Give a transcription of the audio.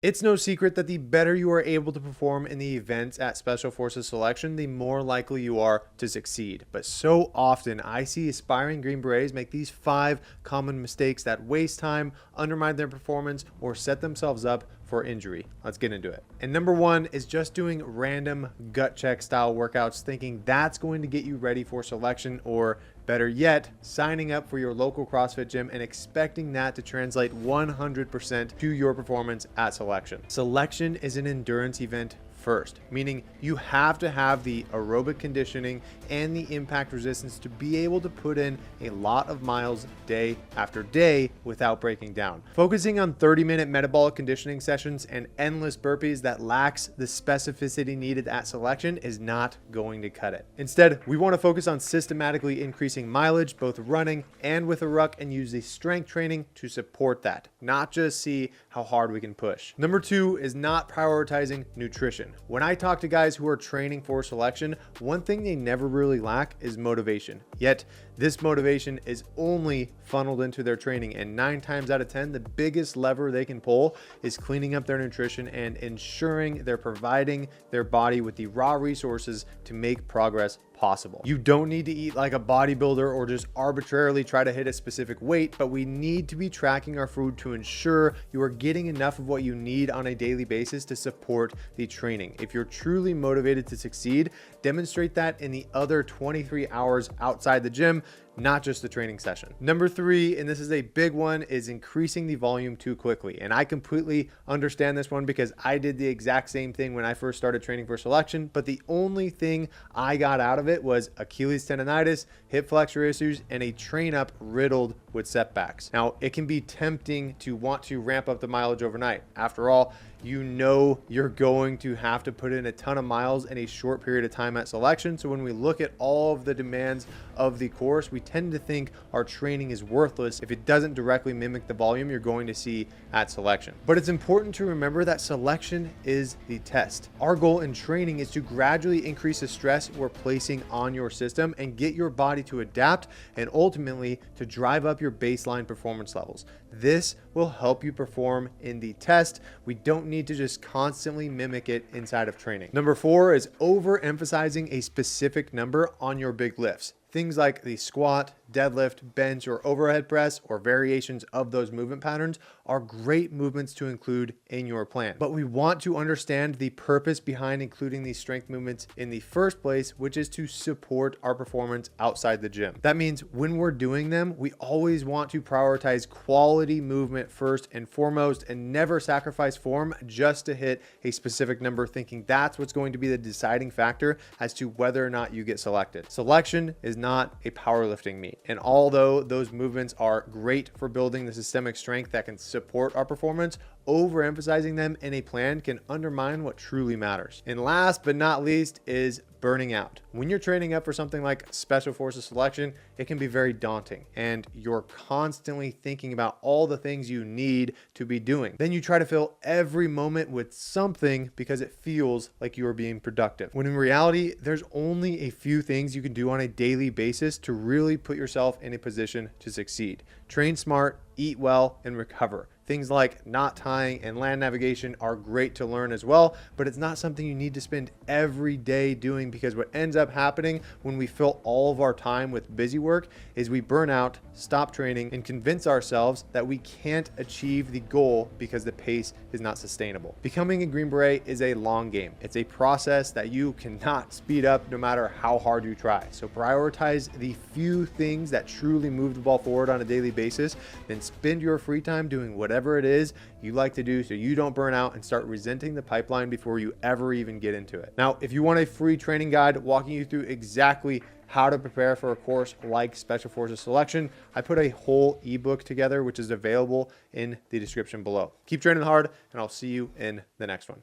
It's no secret that the better you are able to perform in the events at Special Forces Selection, the more likely you are to succeed. But so often I see aspiring Green Berets make these 5 common mistakes that waste time, undermine their performance, or set themselves up for injury. Let's get into it. And number 1 is just doing random gut check style workouts, thinking that's going to get you ready for selection, or better yet, signing up for your local CrossFit gym and expecting that to translate 100% to your performance at selection. Selection is an endurance event first, meaning you have to have the aerobic conditioning and the impact resistance to be able to put in a lot of miles day after day without breaking down. Focusing on 30-minute metabolic conditioning sessions and endless burpees that lacks the specificity needed at selection is not going to cut it. Instead, we want to focus on systematically increasing mileage, both running and with a ruck, and use the strength training to support that, not just see how hard we can push. Number 2 is not prioritizing nutrition. When I talk to guys who are training for selection, one thing they never really lack is motivation. Yet this motivation is only funneled into their training, and 9 times out of 10, the biggest lever they can pull is cleaning up their nutrition and ensuring they're providing their body with the raw resources to make progress possible. You don't need to eat like a bodybuilder or just arbitrarily try to hit a specific weight, but we need to be tracking our food to ensure you are getting enough of what you need on a daily basis to support the training. If you're truly motivated to succeed, demonstrate that in the other 23 hours outside the gym, not just the training session. Number 3, and this is a big one, is increasing the volume too quickly. And I completely understand this one because I did the exact same thing when I first started training for selection, but the only thing I got out of it was Achilles tendonitis, hip flexor issues, and a train up riddled with setbacks. Now, it can be tempting to want to ramp up the mileage overnight. After all, you know you're going to have to put in a ton of miles in a short period of time at selection. So when we look at all of the demands of the course, we tend to think our training is worthless if it doesn't directly mimic the volume you're going to see at selection. But it's important to remember that selection is the test. Our goal in training is to gradually increase the stress we're placing on your system and get your body to adapt, and ultimately to drive up your baseline performance levels. This will help you perform in the test. We don't need to just constantly mimic it inside of training. Number 4 is overemphasizing a specific number on your big lifts. Things like the squat, deadlift, bench, or overhead press, or variations of those movement patterns are great movements to include in your plan. But we want to understand the purpose behind including these strength movements in the first place, which is to support our performance outside the gym. That means when we're doing them, we always want to prioritize quality movement first and foremost, and never sacrifice form just to hit a specific number, thinking that's what's going to be the deciding factor as to whether or not you get selected. Selection is not a powerlifting meet. And although those movements are great for building the systemic strength that can support our performance, overemphasizing them in a plan can undermine what truly matters. And last but not least is burning out. When you're training up for something like Special Forces Selection, it can be very daunting and you're constantly thinking about all the things you need to be doing. Then you try to fill every moment with something because it feels like you are being productive. When in reality, there's only a few things you can do on a daily basis to really put yourself in a position to succeed. Train smart, eat well, and recover. Things like knot tying and land navigation are great to learn as well, but it's not something you need to spend every day doing, because what ends up happening when we fill all of our time with busy work is we burn out, stop training, and convince ourselves that we can't achieve the goal because the pace is not sustainable. Becoming a Green Beret is a long game. It's a process that you cannot speed up no matter how hard you try. So prioritize the few things that truly move the ball forward on a daily basis, then spend your free time doing whatever it is you like to do so you don't burn out and start resenting the pipeline before you ever even get into it. Now, if you want a free training guide walking you through exactly how to prepare for a course like Special Forces Selection, I put a whole ebook together, which is available in the description below. Keep training hard, and I'll see you in the next one.